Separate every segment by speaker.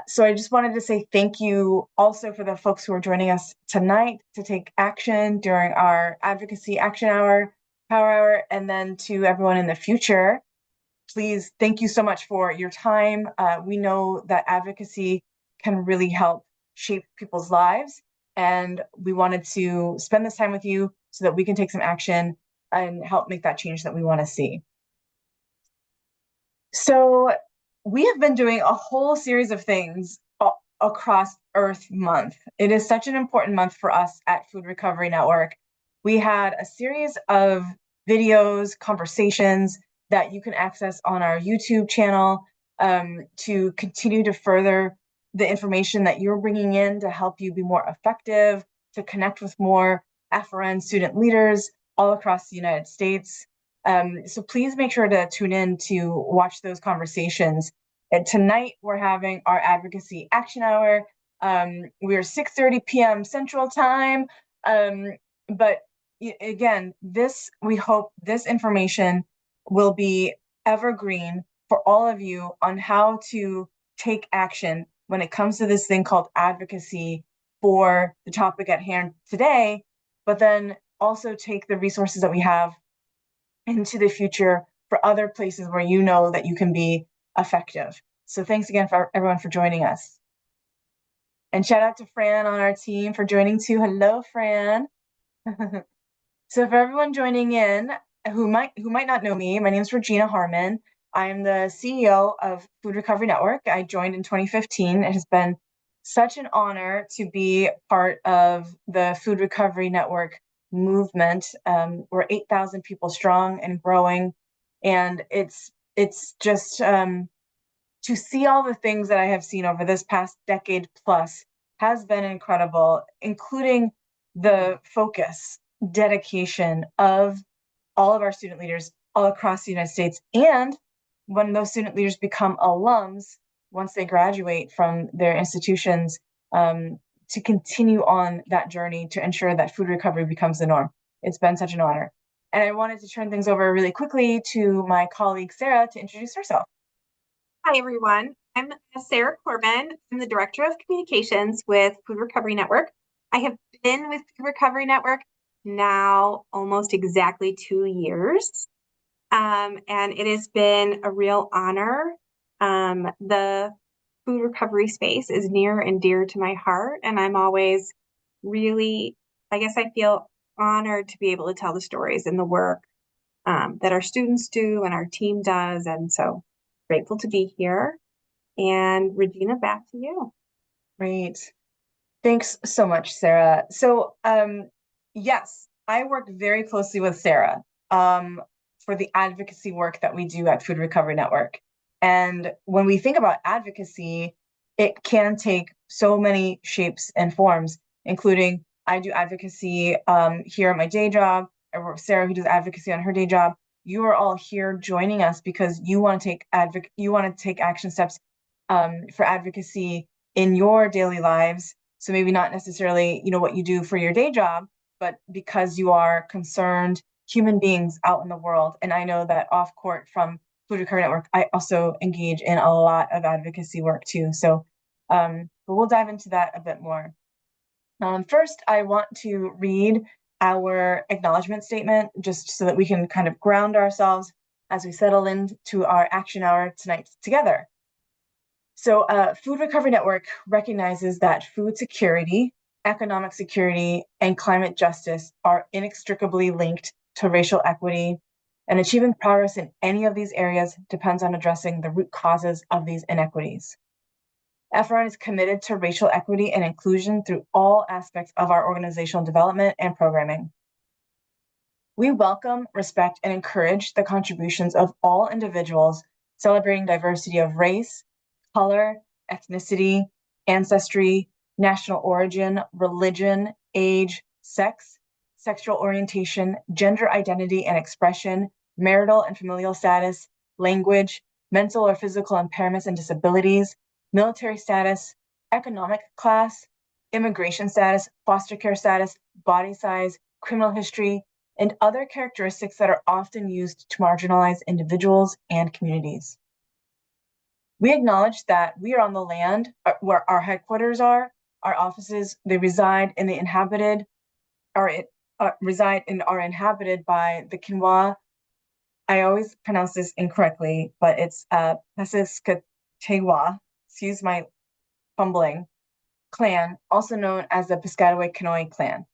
Speaker 1: So I just wanted to say thank you also for the folks who are joining us tonight to take action during our advocacy action hour, power hour, and then to everyone in the future. Please, thank you so much for your time. We know that advocacy can really help shape people's lives, and we wanted to spend this time with you so that we can take some action and help make that change that we want to see. So we have been doing a whole series of things across Earth Month. It is such an important month for us at Food Recovery Network. We had a series of videos, conversations that you can access on our YouTube channel to continue to further the information that you're bringing in to help you be more effective, to connect with more FRN student leaders all across the United States. So please make sure to tune in to watch those conversations. And tonight we're having our advocacy action hour. We are 6:30 p.m. Central Time. But again, we hope this information will be evergreen for all of you on how to take action when it comes to this thing called advocacy for the topic at hand today, but then also take the resources that we have into the future for other places where you know that you can be effective. So thanks again for everyone for joining us. And shout out to Fran on our team for joining too. Hello, Fran. So for everyone joining in who might not know me, my name is Regina Harmon. I'm the CEO of Food Recovery Network. I joined in 2015. It has been such an honor to be part of the Food Recovery Network movement. We're 8,000 people strong and growing, and it's just to see all the things that I have seen over this past decade plus has been incredible, including the focus, dedication of all of our student leaders all across the United States. And when those student leaders become alums, once they graduate from their institutions, to continue on that journey to ensure that food recovery becomes the norm. It's been such an honor. And I wanted to turn things over really quickly to my colleague, Sarah, to introduce herself.
Speaker 2: Hi, everyone. I'm Sarah Corbin. I'm the Director of Communications with Food Recovery Network. I have been with Food Recovery Network now almost exactly 2 years. And it has been a real honor. The food recovery space is near and dear to my heart, and I'm always really, I guess I feel honored to be able to tell the stories and the work that our students do and our team does. And so grateful to be here. And Regina, back to you.
Speaker 1: Great. Thanks so much, Sarah. So, yes, I work very closely with Sarah for the advocacy work that we do at Food Recovery Network. And when we think about advocacy, it can take so many shapes and forms, including I do advocacy here at my day job. I work with Sarah, who does advocacy on her day job. You are all here joining us because you want to take action steps for advocacy in your daily lives. So maybe not necessarily, what you do for your day job, but because you are concerned human beings out in the world. And I know that off court from Food Recovery Network, I also engage in a lot of advocacy work too. So, but we'll dive into that a bit more. First, I want to read our acknowledgement statement just so that we can kind of ground ourselves as we settle into our action hour tonight together. So Food Recovery Network recognizes that food security, economic security, and climate justice are inextricably linked to racial equity, and achieving progress in any of these areas depends on addressing the root causes of these inequities. FRN is committed to racial equity and inclusion through all aspects of our organizational development and programming. We welcome, respect, and encourage the contributions of all individuals, celebrating diversity of race, color, ethnicity, ancestry, national origin, religion, age, sex, sexual orientation, gender identity and expression, marital and familial status, language, mental or physical impairments and disabilities, military status, economic class, immigration status, foster care status, body size, criminal history, and other characteristics that are often used to marginalize individuals and communities. We acknowledge that we are on the land where our headquarters are, our offices, they reside in the inhabited, are reside and are inhabited by the Kinwa. I always pronounce this incorrectly, but it's Passamaquoddy, excuse my fumbling, clan, also known as the Piscataway Kanoe clan,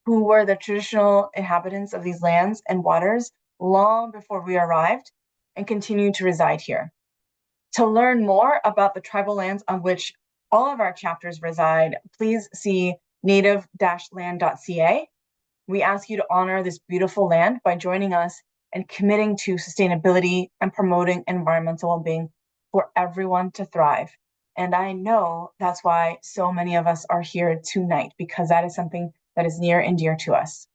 Speaker 1: who were the traditional inhabitants of these lands and waters long before we arrived and continue to reside here. To learn more about the tribal lands on which all of our chapters reside, please see native-land.ca. We ask you to honor this beautiful land by joining us and committing to sustainability and promoting environmental well-being for everyone to thrive. And I know that's why so many of us are here tonight, because that is something that is near and dear to us.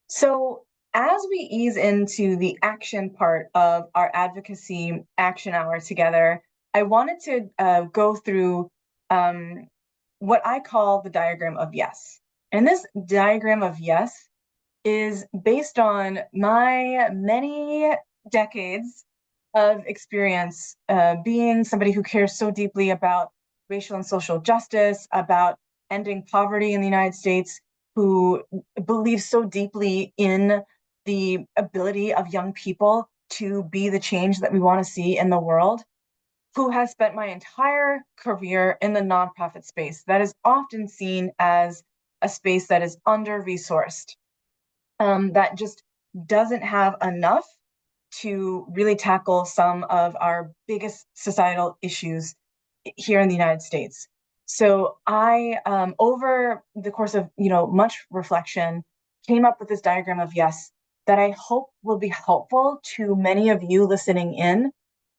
Speaker 1: So as we ease into the action part of our advocacy action hour together, I wanted to go through what I call the diagram of yes. And this diagram of yes is based on my many decades of experience being somebody who cares so deeply about racial and social justice, about ending poverty in the United States, who believes so deeply in the ability of young people to be the change that we want to see in the world, who has spent my entire career in the nonprofit space that is often seen as a space that is under-resourced, that just doesn't have enough to really tackle some of our biggest societal issues here in the United States. So I, over the course of much reflection, came up with this diagram of yes that I hope will be helpful to many of you listening in.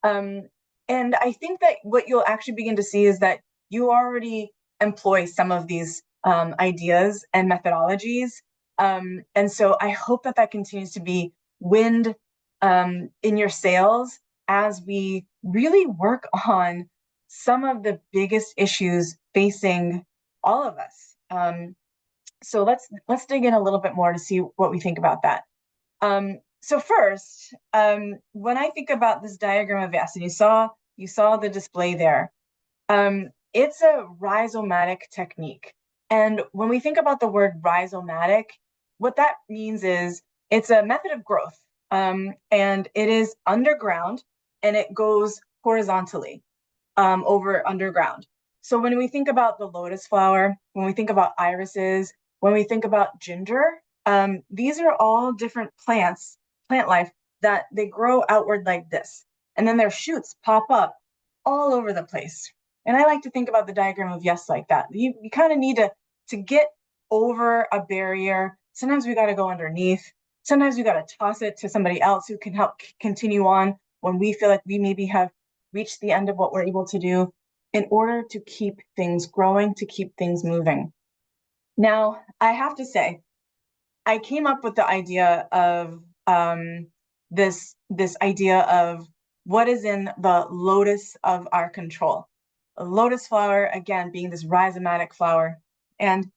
Speaker 1: And I think that what you'll actually begin to see is that you already employ some of these ideas and methodologies. And so I hope that that continues to be wind in your sails as we really work on some of the biggest issues facing all of us. So let's dig in a little bit more to see what we think about that. So first, when I think about this diagram of yes, and you saw the display there, it's a rhizomatic technique. And when we think about the word rhizomatic, what that means is it's a method of growth, and it is underground and it goes horizontally over underground. So when we think about the lotus flower, when we think about irises, when we think about ginger, these are all different plant life that they grow outward like this. And then their shoots pop up all over the place. And I like to think about the diagram of yes like that. You kind of need to get over a barrier. Sometimes we got to go underneath. Sometimes we got to toss it to somebody else who can help continue on when we feel like we maybe have reached the end of what we're able to do, in order to keep things growing, to keep things moving. Now, I have to say, I came up with the idea of this idea of what is in the lotus of our control. A lotus flower, again, being this rhizomatic flower. And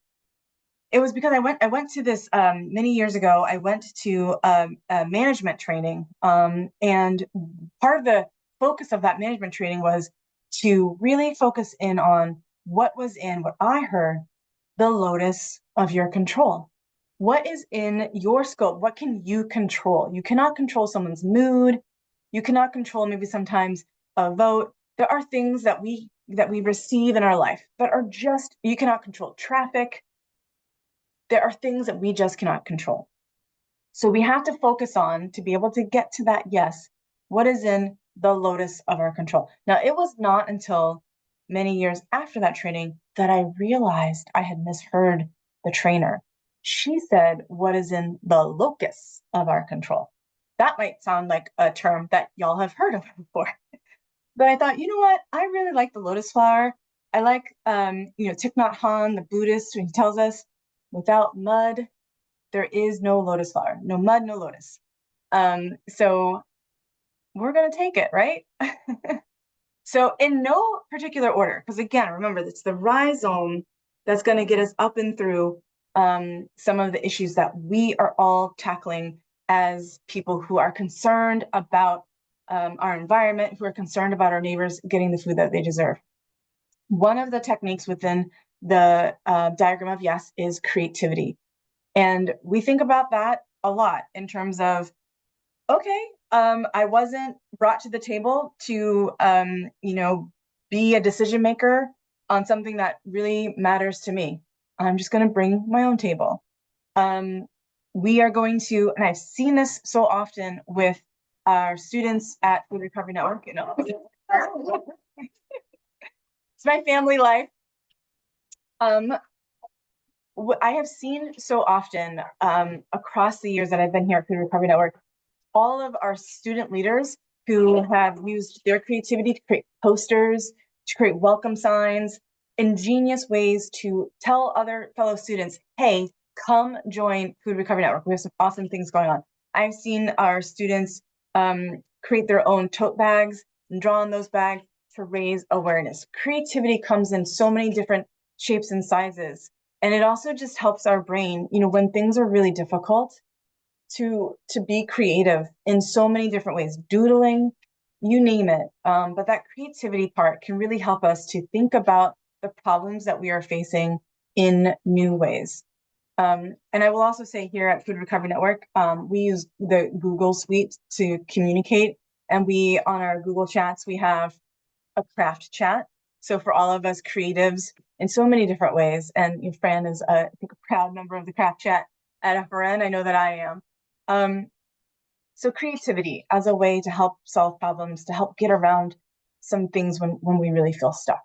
Speaker 1: it was because I went to this many years ago. I went to a management training, and part of the focus of that management training was to really focus in on what was in what I heard the lotus of your control. What is in your scope? What can you control? You cannot control someone's mood. You cannot control maybe sometimes a vote. There are things that we receive in our life that are just, you cannot control traffic. There are things that we just cannot control. So we have to focus on, to be able to get to that yes, what is in the lotus of our control. Now, it was not until many years after that training that I realized I had misheard the trainer. She said, what is in the locus of our control? That might sound like a term that y'all have heard of before. But I thought, you know what? I really like the lotus flower. I like, Thich Nhat Hanh, the Buddhist, when he tells us, without mud, there is no lotus flower. No mud, no lotus. So we're going to take it, right? So in no particular order, because again, remember, it's the rhizome that's going to get us up and through some of the issues that we are all tackling as people who are concerned about our environment, who are concerned about our neighbors getting the food that they deserve. One of the techniques within the diagram of yes is creativity. And we think about that a lot in terms of, okay, I wasn't brought to the table to, be a decision maker on something that really matters to me. I'm just going to bring my own table. We are going to, and I've seen this so often with our students at Food Recovery Network, it's my family life. I have seen so often across the years that I've been here at Food Recovery Network, all of our student leaders who have used their creativity to create posters, to create welcome signs, ingenious ways to tell other fellow students, hey, come join Food Recovery Network. We have some awesome things going on. I've seen our students create their own tote bags and draw on those bags to raise awareness. Creativity comes in so many different shapes and sizes. And it also just helps our brain, when things are really difficult, to be creative in so many different ways, doodling, you name it. But that creativity part can really help us to think about the problems that we are facing in new ways. And I will also say here at Food Recovery Network, we use the Google Suite to communicate. And on our Google Chats, we have a craft chat. So for all of us creatives in so many different ways, and Fran is, I think, a proud member of the craft chat at FRN. I know that I am. So creativity as a way to help solve problems, to help get around some things when we really feel stuck.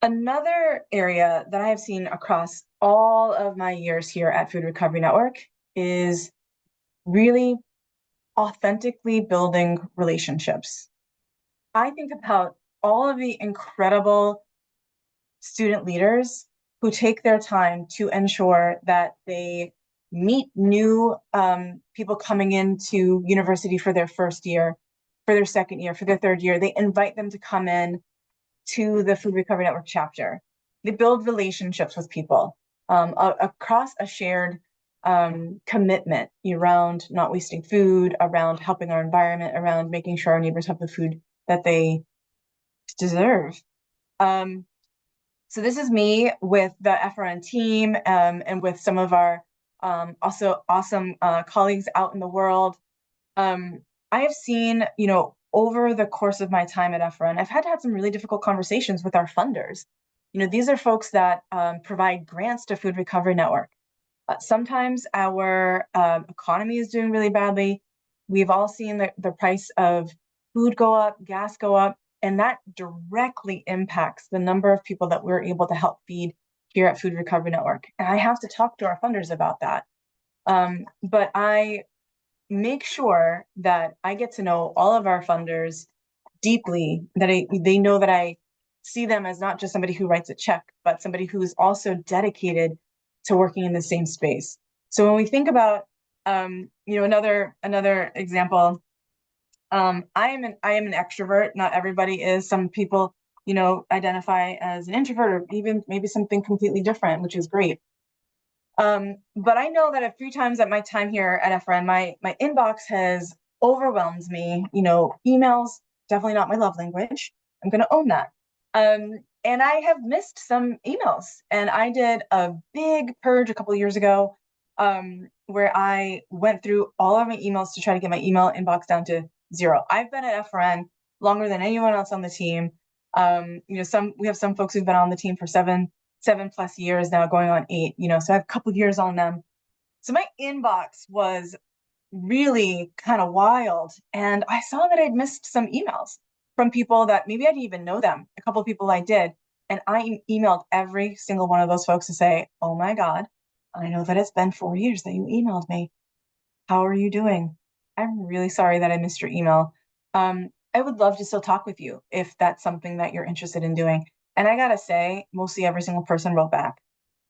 Speaker 1: Another area that I have seen across all of my years here at Food Recovery Network is really authentically building relationships. I think about all of the incredible student leaders who take their time to ensure that they meet new people coming into university for their first year, for their second year, for their third year. They invite them to come in to the Food Recovery Network chapter. They build relationships with people across a shared commitment around not wasting food, around helping our environment, around making sure our neighbors have the food that they deserve. So this is me with the FRN team and with some of our also awesome colleagues out in the world. I have seen, over the course of my time at FRN, I've had to have some really difficult conversations with our funders. These are folks that provide grants to Food Recovery Network. Sometimes our economy is doing really badly. We've all seen the price of food go up, gas go up, and that directly impacts the number of people that we're able to help feed here at Food Recovery Network. And I have to talk to our funders about that. But I make sure that I get to know all of our funders deeply, that they know that I see them as not just somebody who writes a check, but somebody who is also dedicated to working in the same space. So when we think about, another example, I am an extrovert. Not everybody is. Some people, identify as an introvert or even maybe something completely different, which is great. But I know that a few times at my time here at FRN, my inbox has overwhelmed me. Emails, definitely not my love language. I'm going to own that. And I have missed some emails. And I did a big purge a couple of years ago where I went through all of my emails to try to get my email inbox down to 0. I've been at FRN longer than anyone else on the team. We have some folks who've been on the team for 7+ years now, going on 8, so I have a couple of years on them. So my inbox was really kind of wild. And I saw that I'd missed some emails from people that maybe I didn't even know them. A couple of people I did. And I emailed every single one of those folks to say, oh my God, I know that it's been 4 years that you emailed me. How are you doing? I'm really sorry that I missed your email. I would love to still talk with you if that's something that you're interested in doing. And I gotta say, mostly every single person wrote back.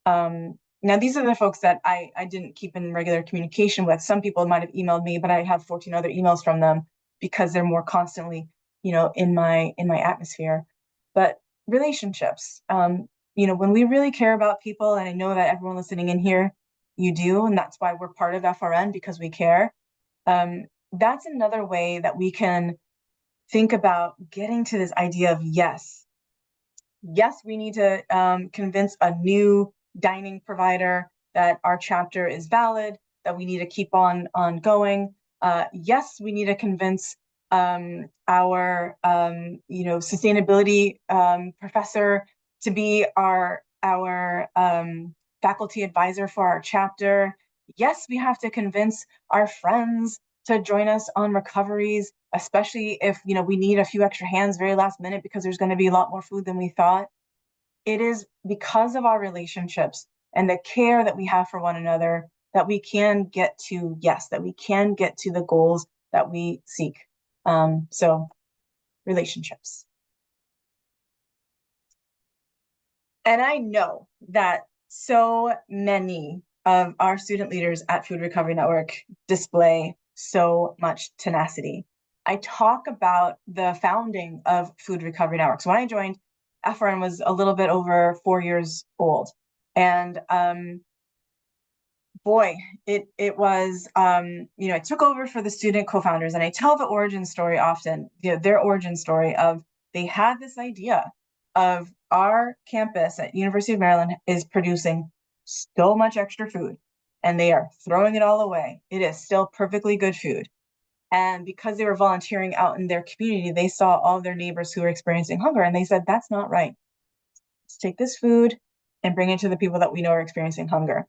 Speaker 1: Now, these are the folks that I didn't keep in regular communication with. Some people might have emailed me, but I have 14 other emails from them because they're more constantly, in my atmosphere. But relationships, when we really care about people, and I know that everyone listening in here you do, and that's why we're part of FRN, because we care. That's another way that we can think about getting to this idea of yes, we need to convince a new dining provider that our chapter is valid, that we need to keep on going. Yes, we need to convince our sustainability professor to be our faculty advisor for our chapter. Yes, we have to convince our friends to join us on recoveries, especially if we need a few extra hands very last minute because there's going to be a lot more food than we thought. It is because of our relationships and the care that we have for one another that we can get to that we can get to the goals that we seek. So relationships. And I know that so many of our student leaders at Food Recovery Network display so much tenacity. I talk about the founding of Food Recovery Network. So when I joined, FRN was a little bit over 4 years old. And boy, it was, I took over for the student co-founders, and I tell the origin story often, their origin story of they had this idea of our campus at University of Maryland is producing so much extra food and they are throwing it all away. It is still perfectly good food. And because they were volunteering out in their community, they saw all their neighbors who were experiencing hunger, and they said, that's not right. Let's take this food and bring it to the people that we know are experiencing hunger.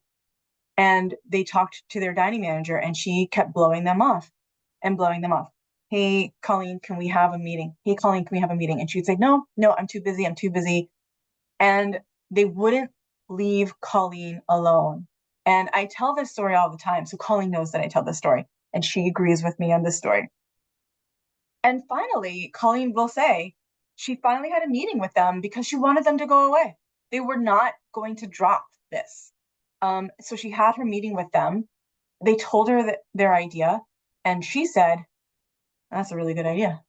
Speaker 1: And they talked to their dining manager, and she kept blowing them off and blowing them off. Hey, Colleen, can we have a meeting? Hey, Colleen, can we have a meeting? And she'd say, no, I'm too busy. I'm too busy. And they wouldn't leave Colleen alone. And I tell this story all the time. So Colleen knows that I tell this story, and she agrees with me on this story. And finally, Colleen will say she finally had a meeting with them because she wanted them to go away. They were not going to drop this. So she had her meeting with them. They told her that their idea, and she said, that's a really good idea.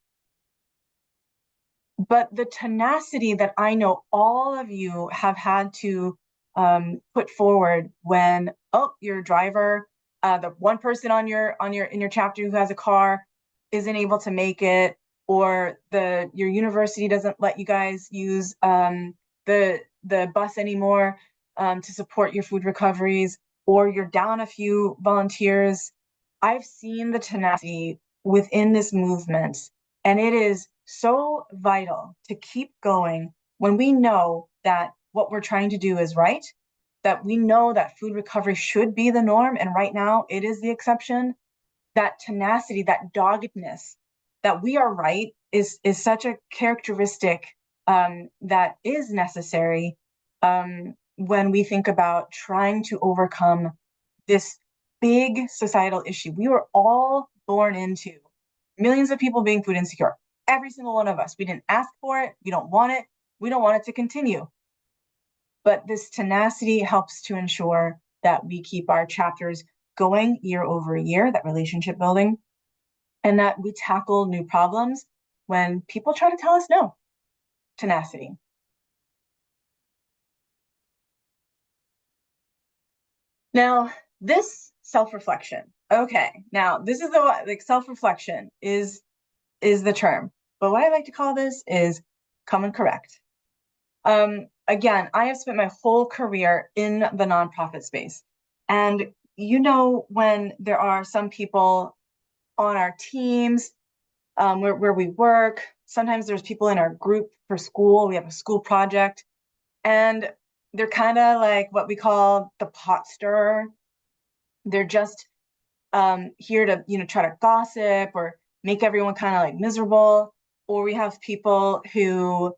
Speaker 1: But the tenacity that I know all of you have had to put forward when, your driver, the one person in your chapter who has a car isn't able to make it, or your university doesn't let you guys use the bus anymore to support your food recoveries, or you're down a few volunteers. I've seen the tenacity within this movement, and it is so vital to keep going when we know that what we're trying to do is right, that we know that food recovery should be the norm, and right now it is the exception. That tenacity, that doggedness, that we are right is such a characteristic that is necessary when we think about trying to overcome this big societal issue we were all born into. Millions of people being food insecure. Every single one of us. We didn't ask for it. We don't want it. We don't want it to continue. But this tenacity helps to ensure that we keep our chapters going year over year, that relationship building, and that we tackle new problems when people try to tell us no. Tenacity. Now, this self-reflection. Okay, now this is self-reflection is the term. But what I like to call this is come and correct. Again, I have spent my whole career in the nonprofit space. And when there are some people on our teams where we work, sometimes there's people in our group for school. We have a school project, and they're kind of like what we call the pot stirrer. They're just here to, try to gossip or make everyone kind of like miserable. Or we have people who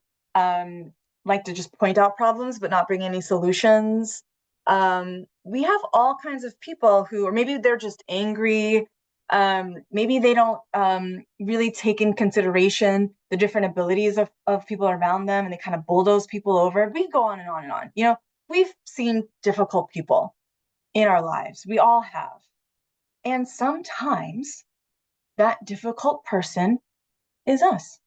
Speaker 1: like to just point out problems but not bring any solutions. We have all kinds of people who, or maybe they're just angry. Maybe they don't really take in consideration the different abilities of people around them, and they kind of bulldoze people over. We go on and on and on. We've seen difficult people in our lives. We all have. And sometimes that difficult person is us.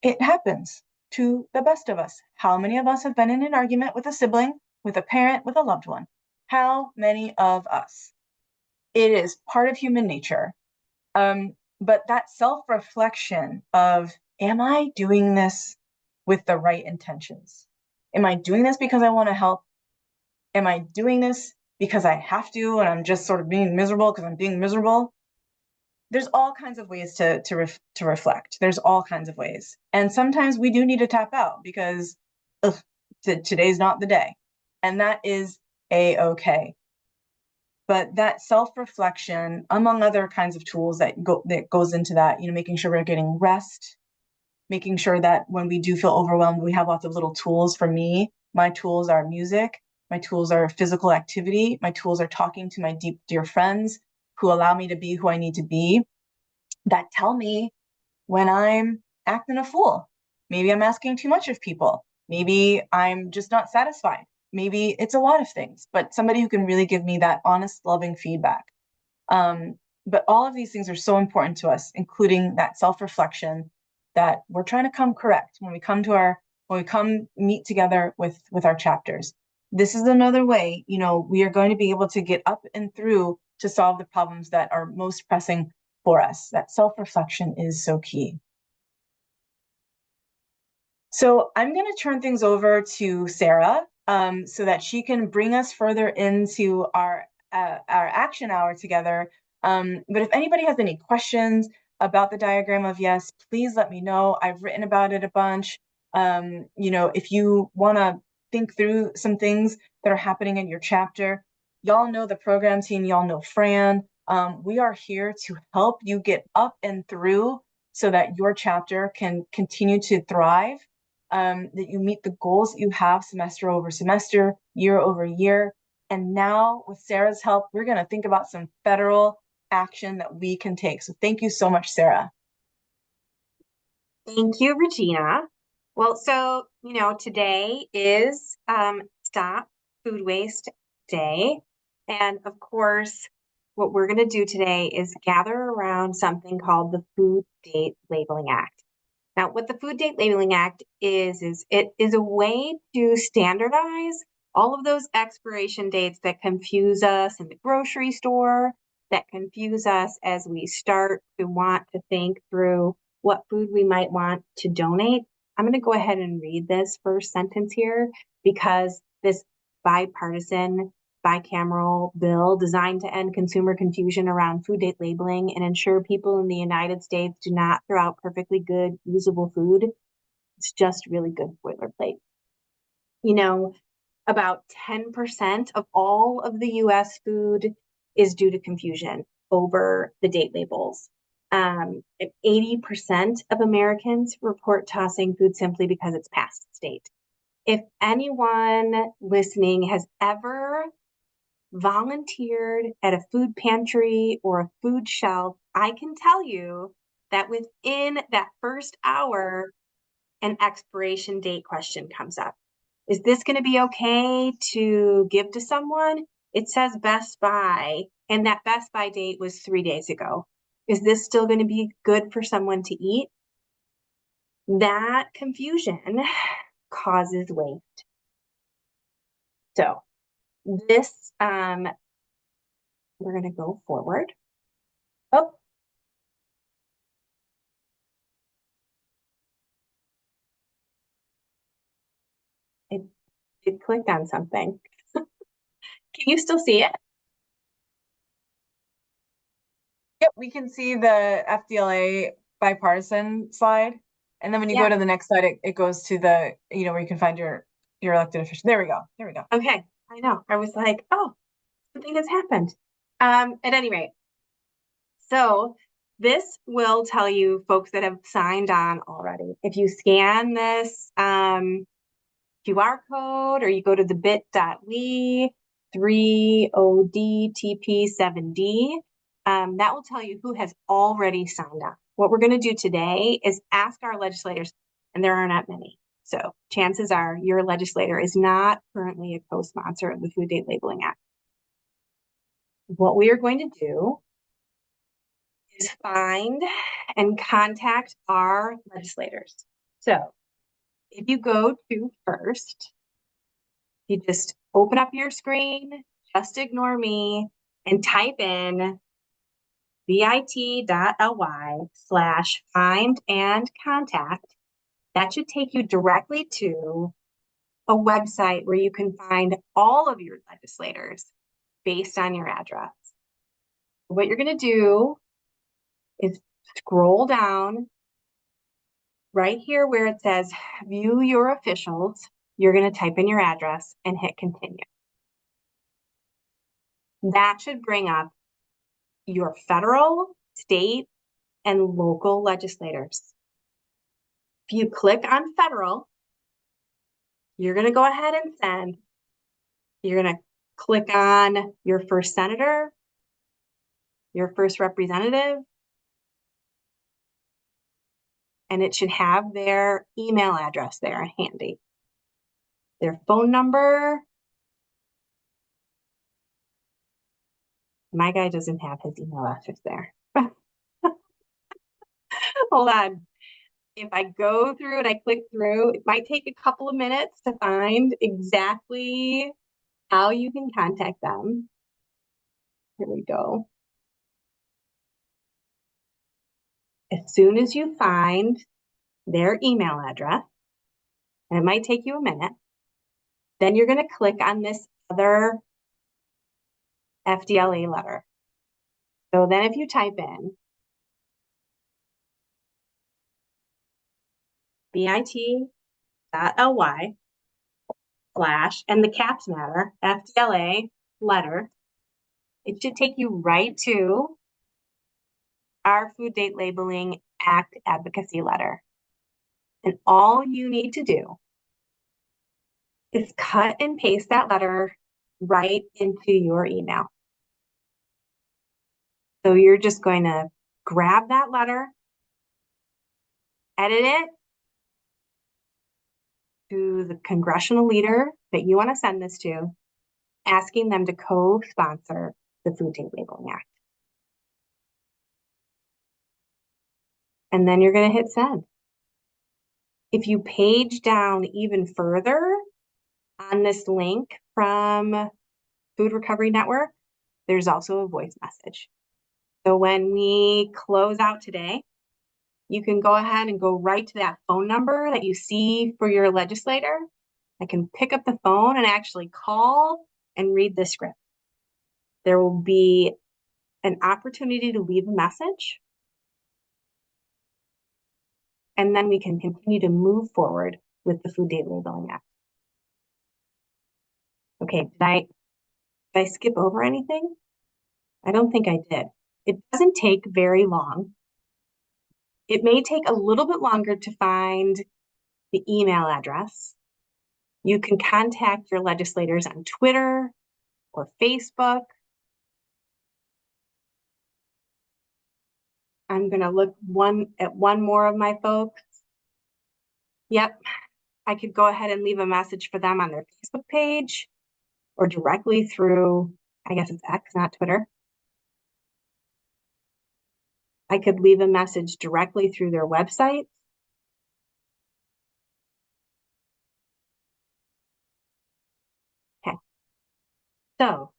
Speaker 1: It happens to the best of us. How many of us have been in an argument with a sibling, with a parent, with a loved one? How many of us? It is part of human nature. But that self-reflection of, am I doing this with the right intentions? Am I doing this because I want to help? Am I doing this because I have to and I'm just sort of being miserable because I'm being miserable? There's all kinds of ways to reflect. There's all kinds of ways. And sometimes we do need to tap out because ugh, today's not the day. And that is a-okay. But that self-reflection, among other kinds of tools that goes into that, making sure we're getting rest, making sure that when we do feel overwhelmed, we have lots of little tools. For me, my tools are music, my tools are physical activity, my tools are talking to my deep, dear friends who allow me to be who I need to be, that tell me when I'm acting a fool. Maybe I'm asking too much of people. Maybe I'm just not satisfied. Maybe it's a lot of things, but somebody who can really give me that honest, loving feedback. Um, but all of these things are so important to us, including that self-reflection that we're trying to come correct when we come meet together with our chapters. This is another way, we are going to be able to get up and through to solve the problems that are most pressing for us. That self-reflection is so key. So I'm going to turn things over to Sarah so that she can bring us further into our action hour together. But if anybody has any questions about the diagram of yes, please let me know. I've written about it a bunch. If you want to think through some things that are happening in your chapter, y'all know the program team, y'all know Fran. We are here to help you get up and through so that your chapter can continue to thrive, that you meet the goals that you have semester over semester, year over year. And now with Sarah's help, we're going to think about some federal action that we can take. So thank you so much, Sarah.
Speaker 2: Thank you, Regina. Well, so, today is Stop Food Waste Day. And of course, what we're going to do today is gather around something called the Food Date Labeling Act. Now, what the Food Date Labeling Act is it is a way to standardize all of those expiration dates that confuse us in the grocery store, that confuse us as we start to want to think through what food we might want to donate. I'm going to go ahead and read this first sentence here because this bipartisan, bicameral bill designed to end consumer confusion around food date labeling and ensure people in the United States do not throw out perfectly good, usable food. It's just really good boilerplate. About 10% of all of the US food is due to confusion over the date labels. 80% of Americans report tossing food simply because it's past its date. If anyone listening has ever volunteered at a food pantry or a food shelf, I can tell you that within that first hour, an expiration date question comes up. Is this going to be okay to give to someone? It says Best Buy, and that Best Buy date was 3 days ago. Is this still going to be good for someone to eat? That confusion causes waste. So this, we're going to go forward. Oh, it clicked on something. Can you still see it?
Speaker 1: Yep, we can see the FDLA bipartisan slide. And then when you go to the next slide, it goes to the, where you can find your elected official. There we go. There we go.
Speaker 2: Okay. I know. I was like, oh, something has happened. At any rate, so this will tell you folks that have signed on already. If you scan this QR code or you go to the bit.ly 3ODTP7D, that will tell you who has already signed up. What we're going to do today is ask our legislators, and there are not many. So chances are your legislator is not currently a co-sponsor of the Food Date Labeling Act. What we are going to do is find and contact our legislators. So if you go to first, you just open up your screen, just ignore me and type in bit.ly/find and contact. That should take you directly to a website where you can find all of your legislators based on your address. What you're going to do is scroll down right here where it says view your officials. You're going to type in your address and hit continue. That should bring up your federal, state, and local legislators. If you click on federal, you're going to go ahead and send. You're going to click on your first senator, your first representative, and it should have their email address there handy. Their phone number. My guy doesn't have his email address there. Hold on. If I go through and I click through, it might take a couple of minutes to find exactly how you can contact them. Here we go. As soon as you find their email address, and it might take you a minute, then you're going to click on this other FDLA letter. So then if you type in bit.ly/ and the caps matter, FDLA letter, it should take you right to our Food Date Labeling Act advocacy letter. And all you need to do is cut and paste that letter right into your email. So you're just going to grab that letter, edit it to the congressional leader that you want to send this to, asking them to co-sponsor the Food Date Labeling Act. And then you're going to hit send. If you page down even further on this link from Food Recovery Network, there's also a voice message. So when we close out today, you can go ahead and go right to that phone number that you see for your legislator. I can pick up the phone and actually call and read the script. There will be an opportunity to leave a message. And then we can continue to move forward with the Food Date Labeling Act. Okay, did I skip over anything? I don't think I did. It doesn't take very long. It may take a little bit longer to find the email address. You can contact your legislators on Twitter or Facebook. I'm going to look at one more of my folks. Yep, I could go ahead and leave a message for them on their Facebook page or directly through, I guess it's X, not Twitter. I could leave a message directly through their website. Okay. So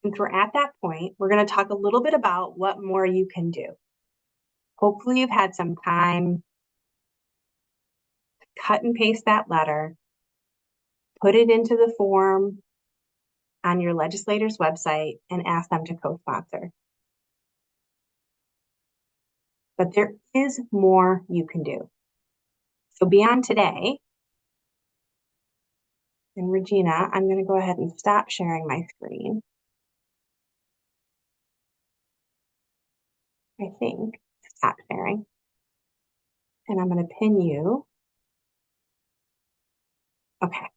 Speaker 2: since we're at that point, we're going to talk a little bit about what more you can do. Hopefully you've had some time to cut and paste that letter, put it into the form on your legislator's website, and ask them to co-sponsor. But there is more you can do. So beyond today, and Regina, I'm going to go ahead and stop sharing my screen. I think, stop sharing. And I'm going to pin you. Okay.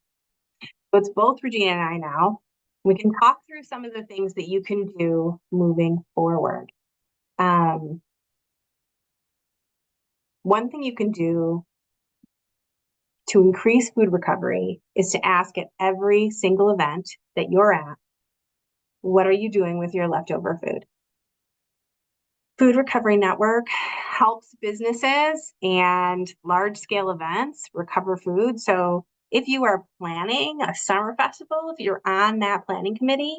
Speaker 2: So it's both Regina and I now. We can talk through some of the things that you can do moving forward. One thing you can do to increase food recovery is to ask at every single event that you're at, what are you doing with your leftover food? Food Recovery Network helps businesses and large-scale events recover food. So If you are planning a summer festival, if you're on that planning committee,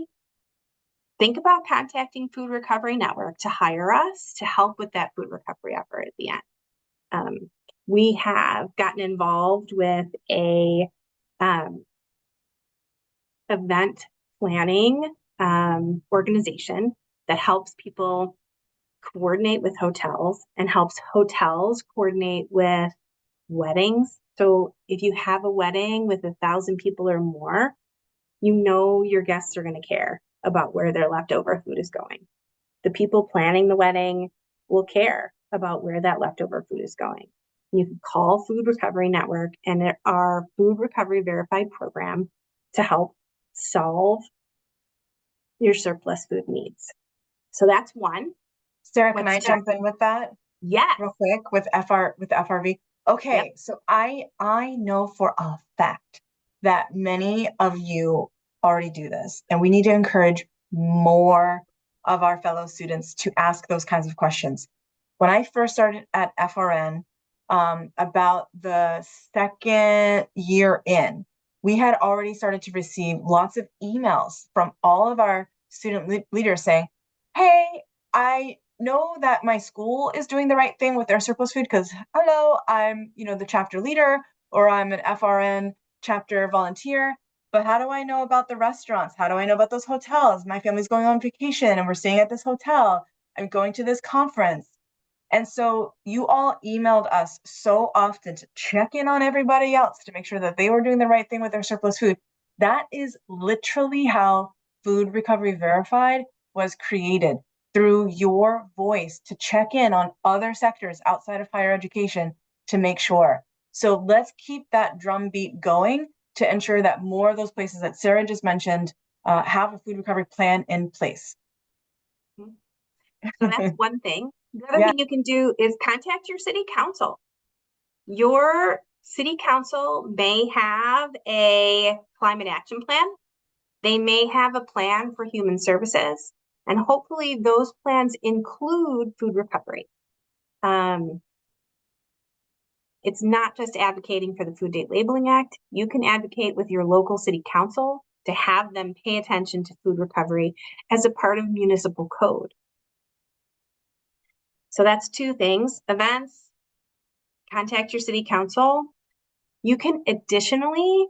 Speaker 2: think about contacting Food Recovery Network to hire us to help with that food recovery effort at the end. We have gotten involved with a event planning organization that helps people coordinate with hotels and helps hotels coordinate with weddings. So if you have a wedding with 1,000 people or more, you know your guests are going to care about where their leftover food is going. The people planning the wedding will care about where that leftover food is going. You can call Food Recovery Network and our Food Recovery Verified program to help solve your surplus food needs. So that's one.
Speaker 1: Sarah, can I jump in with that
Speaker 2: Yes.
Speaker 1: real quick with FRV? Okay,
Speaker 2: Yep.
Speaker 1: so I know for a fact that many of you already do this, and we need to encourage more of our fellow students to ask those kinds of questions. When I first started at FRN, about the second year in, we had already started to receive lots of emails from all of our student leaders saying, hey, I know that my school is doing the right thing with their surplus food because, hello, I'm, the chapter leader or I'm an FRN chapter volunteer. But how do I know about the restaurants? How do I know about those hotels? My family's going on vacation and we're staying at this hotel. I'm going to this conference. And so you all emailed us so often to check in on everybody else to make sure that they were doing the right thing with their surplus food. That is literally how Food Recovery Verified was created, through your voice to check in on other sectors outside of higher education to make sure. So let's keep that drumbeat going to ensure that more of those places that Sarah just mentioned have a food recovery plan in place.
Speaker 2: So that's one thing. The other thing you can do is contact your city council. Your city council may have a climate action plan. They may have a plan for human services, and hopefully those plans include food recovery. It's not just advocating for the Food Date Labeling Act. You can advocate with your local city council to have them pay attention to food recovery as a part of municipal code. So that's two things: events, contact your city council. You can additionally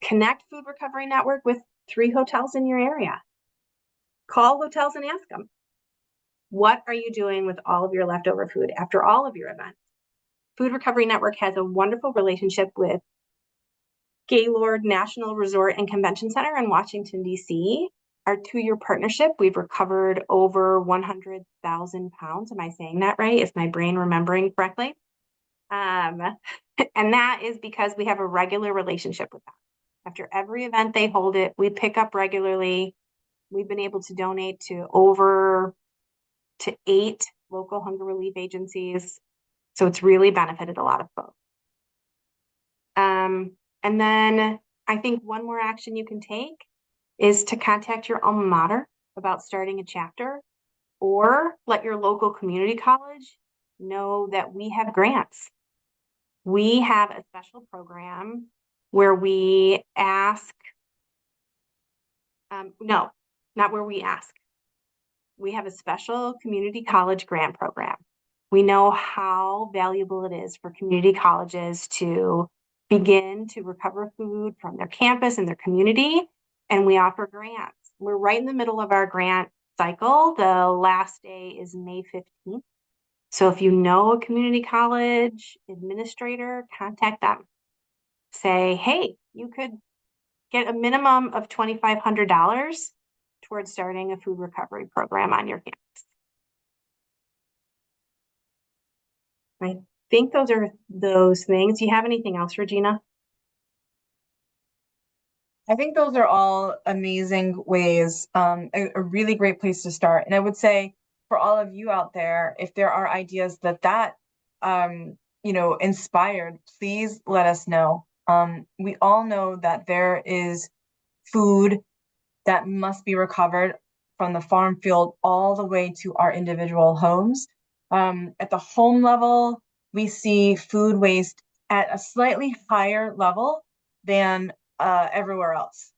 Speaker 2: connect Food Recovery Network with 3 hotels in your area. Call hotels and ask them, what are you doing with all of your leftover food after all of your events? Food Recovery Network has a wonderful relationship with Gaylord National Resort and Convention Center in Washington, D.C. Our 2-year partnership, we've recovered over 100,000 pounds. Am I saying that right? Is my brain remembering correctly? And that is because we have a regular relationship with them. After every event they hold it, we pick up regularly. We've been able to donate to 8 local hunger relief agencies. So it's really benefited a lot of folks. And then I think one more action you can take is to contact your alma mater about starting a chapter, or let your local community college know that we have grants. We have a special program where we ask, no, not where we ask. We have a special community college grant program. We know how valuable it is for community colleges to begin to recover food from their campus and their community, and we offer grants. We're right in the middle of our grant cycle. The last day is May 15th. So if you know a community college administrator, contact them. Say, hey, you could get a minimum of $2,500 towards starting a food recovery program on your campus. I think those are those things. Do you have anything else, Regina?
Speaker 1: I think those are all amazing ways, a really great place to start. And I would say for all of you out there, if there are ideas that inspired, please let us know. We all know that there is food that must be recovered from the farm field all the way to our individual homes. At the home level, we see food waste at a slightly higher level than everywhere else.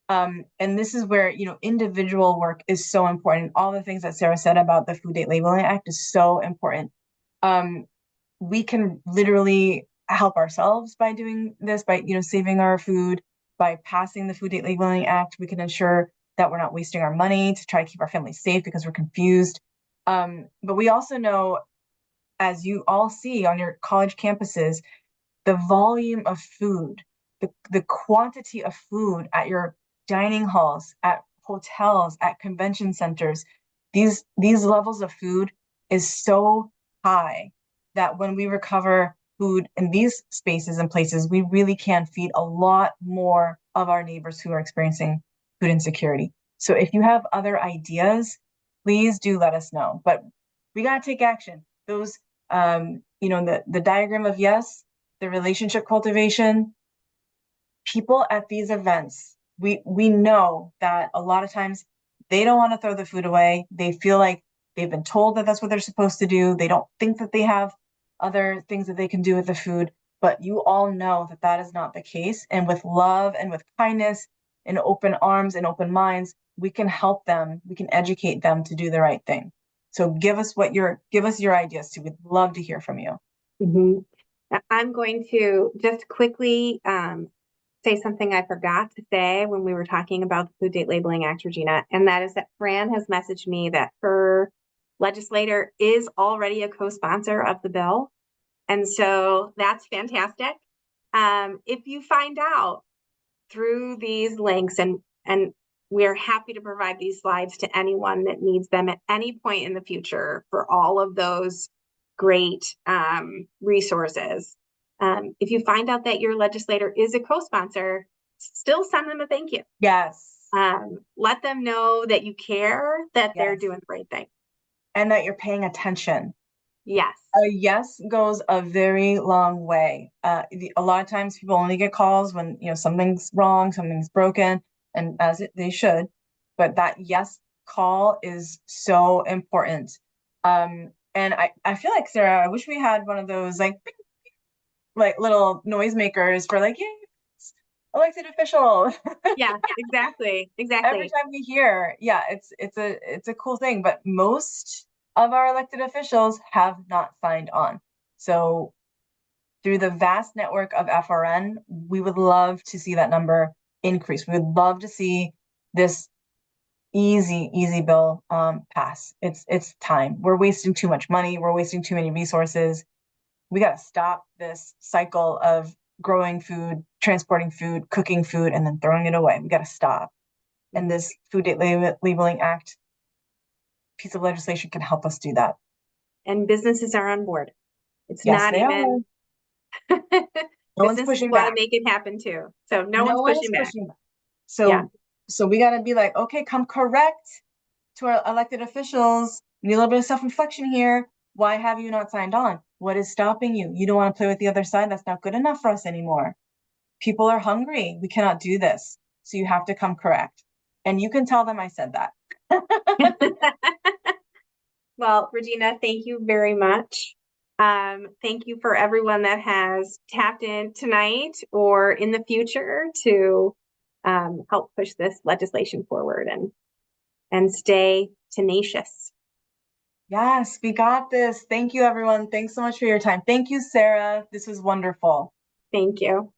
Speaker 1: And this is where, individual work is so important. All the things that Sarah said about the Food Date Labeling Act is so important. Um, we can literally help ourselves by doing this, by, saving our food, by passing the Food Date Labeling Act. We can ensure that we're not wasting our money to try to keep our families safe because we're confused. But we also know, as you all see on your college campuses, the volume of food, the quantity of food at your dining halls, at hotels, at convention centers, these levels of food is so high that when we recover food in these spaces and places, we really can feed a lot more of our neighbors who are experiencing food insecurity. So if you have other ideas, please do let us know. But we got to take action. Those, the diagram of yes, the relationship cultivation, people at these events, we know that a lot of times they don't want to throw the food away. They feel like they've been told that that's what they're supposed to do. They don't think that they have other things that they can do with the food, but you all know that that is not the case. And with love and with kindness and open arms and open minds, we can help them. We can educate them to do the right thing. So give us your ideas too. We'd love to hear from you.
Speaker 2: Mhm. I'm going to just quickly say something I forgot to say when we were talking about the Food Date Labeling Act, Regina, and that is that Fran has messaged me that her legislator is already a co-sponsor of the bill. And so that's fantastic. If you find out through these links, and we're happy to provide these slides to anyone that needs them at any point in the future for all of those great resources. If you find out that your legislator is a co-sponsor, still send them a thank you.
Speaker 1: Yes.
Speaker 2: Let them know that you care, that they're
Speaker 1: Yes.
Speaker 2: doing the right thing.
Speaker 1: And that you're paying attention.
Speaker 2: Yes.
Speaker 1: A yes goes a very long way. A lot of times people only get calls when, something's wrong, something's broken, and they should. But that yes call is so important. And I feel like, Sarah, I wish we had one of those like little noisemakers for like, yay, elected official.
Speaker 2: Yeah, exactly.
Speaker 1: Every
Speaker 2: Exactly.
Speaker 1: time we hear, yeah, it's a cool thing, but most of our elected officials have not signed on. So through the vast network of FRN, we would love to see that number increase. We would love to see this easy bill pass. It's time. We're wasting too much money. We're wasting too many resources. We got to stop this cycle of growing food, transporting food, cooking food, and then throwing it away. We got to stop. And
Speaker 2: Mhm.
Speaker 1: this Food Date Labeling Act piece of legislation can help us do that.
Speaker 2: And businesses are on board. It's
Speaker 1: Yes,
Speaker 2: not
Speaker 1: they are.
Speaker 2: even
Speaker 1: No one's
Speaker 2: businesses
Speaker 1: pushing
Speaker 2: want to
Speaker 1: back.
Speaker 2: make it happen too. So no
Speaker 1: No
Speaker 2: one's
Speaker 1: one is
Speaker 2: pushing back.
Speaker 1: pushing back.
Speaker 2: Yeah.
Speaker 1: So we got to be like, okay, come correct to our elected officials. We need a little bit of self-reflection here. Why have you not signed on? What is stopping you? You don't want to play with the other side. That's not good enough for us anymore. People are hungry. We cannot do this. So you have to come correct. And you can tell them I said that.
Speaker 2: Well, Regina, thank you very much. Thank you for everyone that has tapped in tonight or in the future to help push this legislation forward and stay tenacious.
Speaker 1: Yes, we got this. Thank you, everyone. Thanks so much for your time. Thank you, Sarah. This was wonderful.
Speaker 2: Thank you.